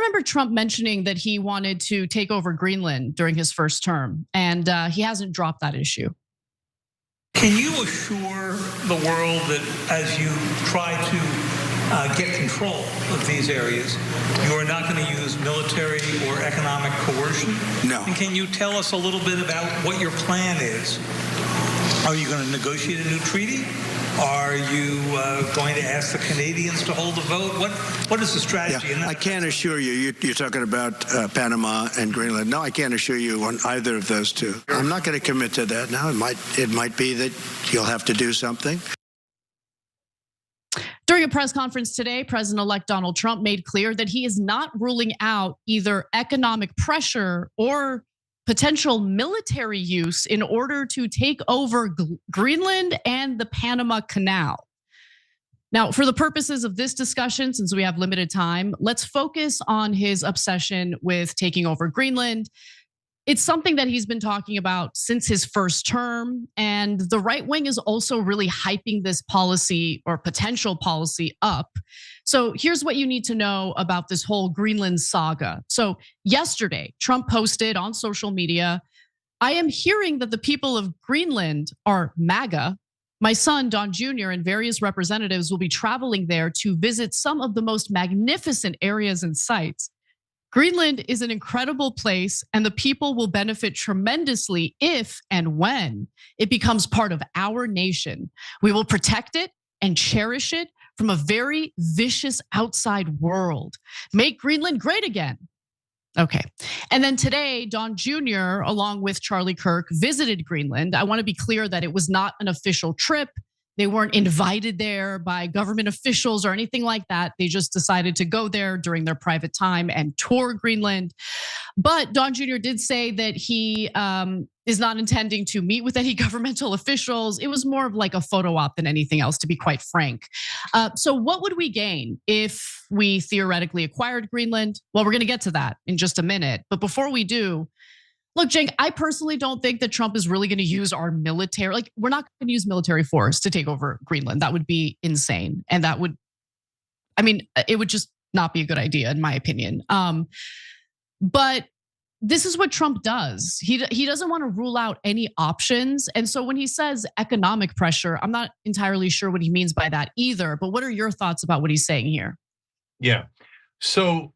remember Trump mentioning that he wanted to take over Greenland during his first term, and he hasn't dropped that issue. Can you assure the world that as you try to get control of these areas, you are not going to use military or economic coercion? No. And can you tell us a little bit about what your plan is? Are you going to negotiate a new treaty? Are you going to ask the Canadians to hold a vote? What is the strategy? Yeah, I can't assure you. You're talking about Panama and Greenland. No, I can't assure you on either of those two. I'm not going to commit to that now. It might be that you'll have to do something. During a press conference today, President-elect Donald Trump made clear that he is not ruling out either economic pressure or potential military use in order to take over Greenland and the Panama Canal. Now, for the purposes of this discussion, since we have limited time, let's focus on his obsession with taking over Greenland. It's something that he's been talking about since his first term, and the right wing is also really hyping this policy or potential policy up. So here's what you need to know about this whole Greenland saga. So yesterday, Trump posted on social media, "I am hearing that the people of Greenland are MAGA. My son, Don Jr., and various representatives will be traveling there to visit some of the most magnificent areas and sites. Greenland is an incredible place, and the people will benefit tremendously if and when it becomes part of our nation. We will protect it and cherish it from a very vicious outside world. Make Greenland great again." Okay, and then today, Don Jr., along with Charlie Kirk, visited Greenland. I want to be clear that it was not an official trip. They weren't invited there by government officials or anything like that. They just decided to go there during their private time and tour Greenland. But Don Jr. did say that he is not intending to meet with any governmental officials. It was more of like a photo op than anything else, to be quite frank. So what would we gain if we theoretically acquired Greenland? Well, we're gonna get to that in just a minute. But before we do, look, Cenk, I personally don't think that Trump is really gonna use our military. Like, we're not gonna use military force to take over Greenland. That would be insane. And that would, I mean, it would just not be a good idea, in my opinion. But this is what Trump does. He doesn't want to rule out any options. And so when he says economic pressure, I'm not entirely sure what he means by that either. But what are your thoughts about what he's saying here? Yeah, so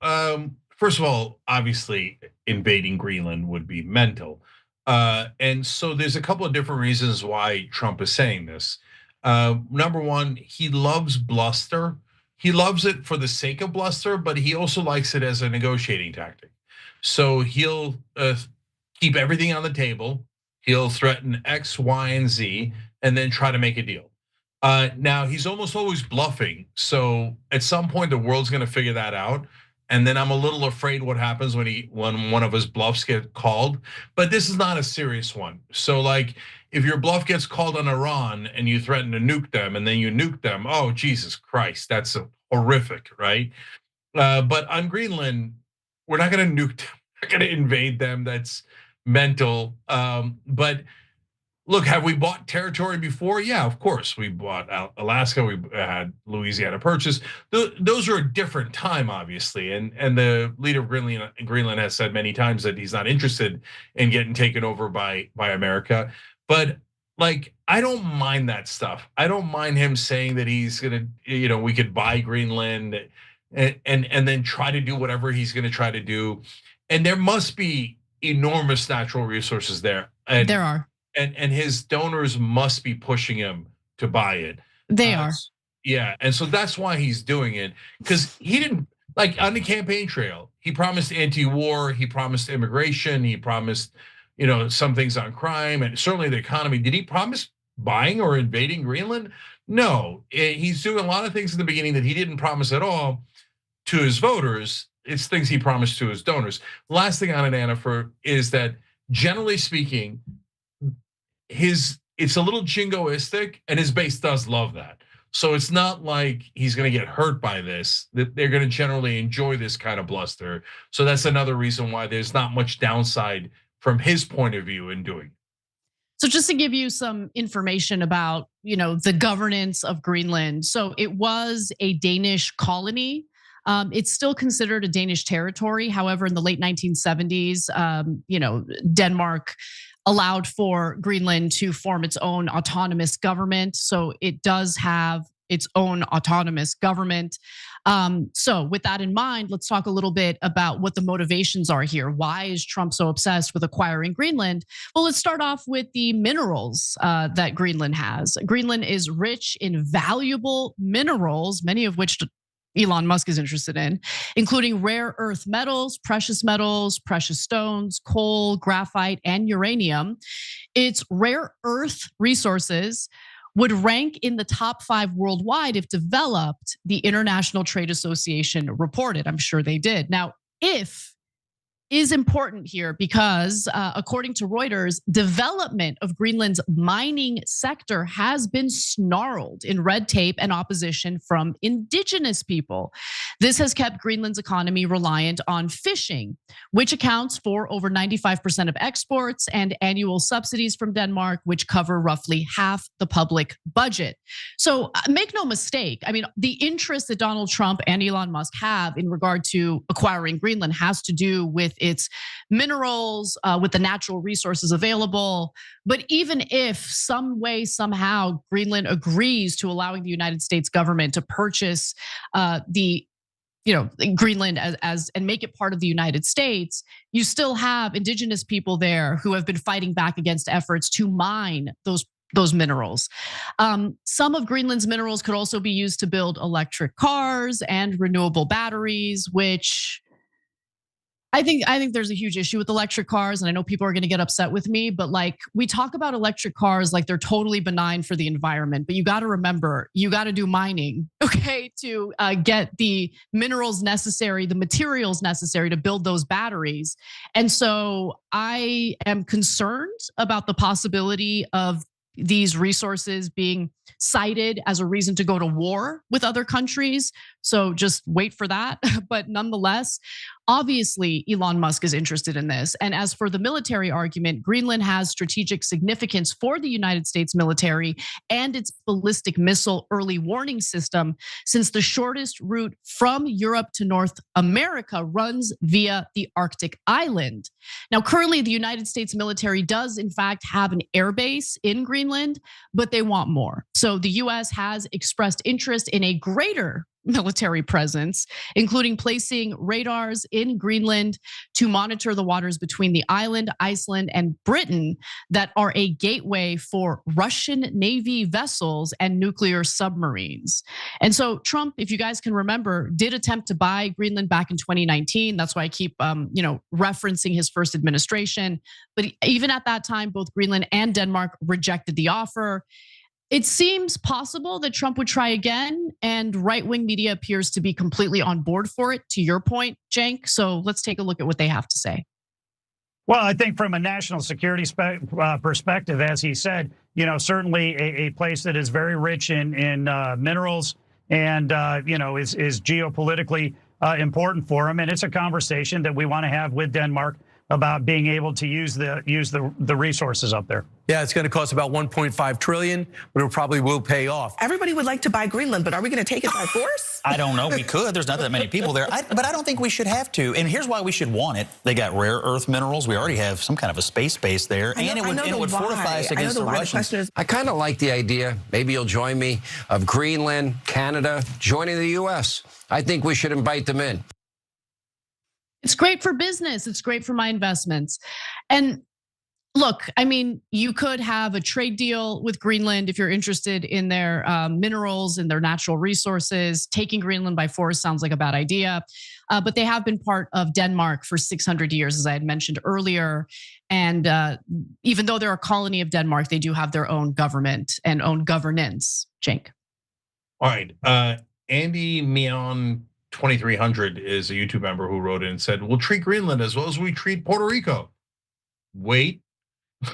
first of all, obviously invading Greenland would be mental. And so there's a couple of different reasons why Trump is saying this. Number one, he loves bluster. He loves it for the sake of bluster, but he also likes it as a negotiating tactic. So he'll keep everything on the table. He'll threaten X, Y, and Z, and then try to make a deal. Now he's almost always bluffing. So at some point the world's gonna figure that out. And then I'm a little afraid what happens when one of his bluffs get called. But this is not a serious one. So like if your bluff gets called on Iran and you threaten to nuke them and then you nuke them, oh Jesus Christ, that's horrific, right? But on Greenland, we're not gonna nuke them, we're gonna invade them. That's mental. But look, have we bought territory before? Yeah, of course. We bought Alaska, we had Louisiana Purchase. Those are a different time, obviously. And the leader of Greenland has said many times that he's not interested in getting taken over by America. But like, I don't mind that stuff. I don't mind him saying that he's gonna, we could buy Greenland and then try to do whatever he's gonna try to do. And there must be enormous natural resources there. And there are. And his donors must be pushing him to buy it. They are. Yeah, and so that's why he's doing it. Because he didn't, like on the campaign trail, he promised anti-war, he promised immigration, he promised, some things on crime and certainly the economy. Did he promise buying or invading Greenland? No, he's doing a lot of things in the beginning that he didn't promise at all to his voters. It's things he promised to his donors. Last thing on it, Anna, is that generally speaking, it's a little jingoistic, and his base does love that. So it's not like he's gonna get hurt by this, that they're gonna generally enjoy this kind of bluster. So that's another reason why there's not much downside from his point of view in doing it. So just to give you some information about, the governance of Greenland. So it was a Danish colony It's still considered a Danish territory. However, in the late 1970s, Denmark allowed for Greenland to form its own autonomous government. So it does have its own autonomous government. So with that in mind, let's talk a little bit about what the motivations are here. Why is Trump so obsessed with acquiring Greenland? Well, let's start off with the minerals that Greenland has. Greenland is rich in valuable minerals, many of which Elon Musk is interested in, including rare earth metals, precious stones, coal, graphite, and uranium. Its rare earth resources would rank in the top 5 worldwide if developed, the International Trade Association reported. I'm sure they did. Now, if is important here because according to Reuters, development of Greenland's mining sector has been snarled in red tape and opposition from indigenous people. This has kept Greenland's economy reliant on fishing, which accounts for over 95% of exports, and annual subsidies from Denmark, which cover roughly half the public budget. So make no mistake, I mean, the interest that Donald Trump and Elon Musk have in regard to acquiring Greenland has to do with its minerals, with the natural resources available. But even if some way, somehow, Greenland agrees to allowing the United States government to purchase Greenland as and make it part of the United States, you still have indigenous people there who have been fighting back against efforts to mine those minerals. Some of Greenland's minerals could also be used to build electric cars and renewable batteries, which I think there's a huge issue with electric cars, and I know people are gonna get upset with me, but like we talk about electric cars like they're totally benign for the environment, but you gotta remember, you gotta do mining, okay, to get the minerals necessary, the materials necessary to build those batteries. And so I am concerned about the possibility of these resources being cited as a reason to go to war with other countries. So just wait for that. But nonetheless, obviously, Elon Musk is interested in this. And as for the military argument, Greenland has strategic significance for the United States military and its ballistic missile early warning system, since the shortest route from Europe to North America runs via the Arctic island. Now, currently, the United States military does, in fact, have an air base in Greenland, but they want more. So the US has expressed interest in a greater military presence, including placing radars in Greenland to monitor the waters between the island, Iceland, and Britain that are a gateway for Russian Navy vessels and nuclear submarines. And so Trump, if you guys can remember, did attempt to buy Greenland back in 2019. That's why I keep referencing his first administration. But even at that time, both Greenland and Denmark rejected the offer. It seems possible that Trump would try again, and right-wing media appears to be completely on board for it, to your point, Cenk. So let's take a look at what they have to say. Well, I think from a national security perspective, as he said, certainly a place that is very rich in minerals and is geopolitically important for him, and it's a conversation that we want to have with Denmark about being able to use the resources up there. Yeah, it's going to cost about 1.5 trillion, but it probably will pay off. Everybody would like to buy Greenland, but are we going to take it by force? I don't know. We could. There's not that many people there. But I don't think we should have to. And here's why we should want it. They got rare earth minerals. We already have some kind of a space base there. And it would fortify us against the Russians. I kind of like the idea, maybe you'll join me, of Greenland, Canada, joining the US. I think we should invite them in. It's great for business. It's great for my investments. And look, I mean, you could have a trade deal with Greenland if you're interested in their minerals and their natural resources. Taking Greenland by force sounds like a bad idea, but they have been part of Denmark for 600 years, as I had mentioned earlier. And even though they're a colony of Denmark, they do have their own government and own governance. Cenk. All right, Andy Meon 2300 is a YouTube member who wrote in and said, we'll treat Greenland as well as we treat Puerto Rico. Wait,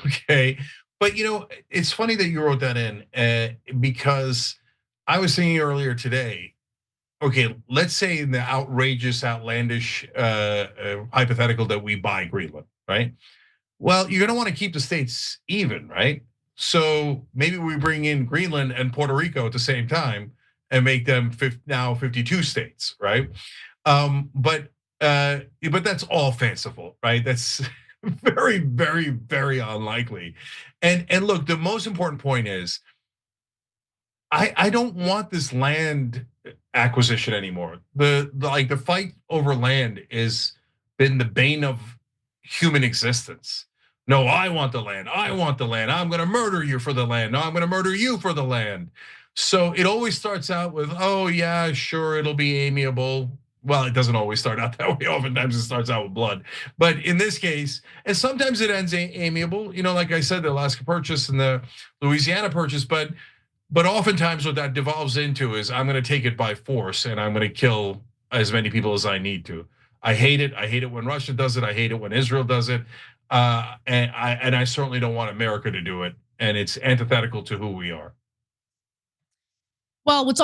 okay. But it's funny that you wrote that in because I was thinking earlier today, okay, let's say in the outrageous, outlandish hypothetical that we buy Greenland, right? Well, you're gonna wanna keep the states even, right? So maybe we bring in Greenland and Puerto Rico at the same time, and make them now 52 states, right? But that's all fanciful, right? That's very, very, very unlikely. And look, the most important point is, I don't want this land acquisition anymore. The fight over land is been the bane of human existence. No, I want the land. I want the land. I'm going to murder you for the land. No, I'm going to murder you for the land. So it always starts out with, oh yeah, sure, it'll be amiable. Well, it doesn't always start out that way. Oftentimes it starts out with blood. But in this case, and sometimes it ends amiable, like I said, the Alaska Purchase and the Louisiana Purchase, but oftentimes what that devolves into is I'm going to take it by force and I'm going to kill as many people as I need to. I hate it. I hate it when Russia does it. I hate it when Israel does it. And I certainly don't want America to do it. And it's antithetical to who we are. Well, what's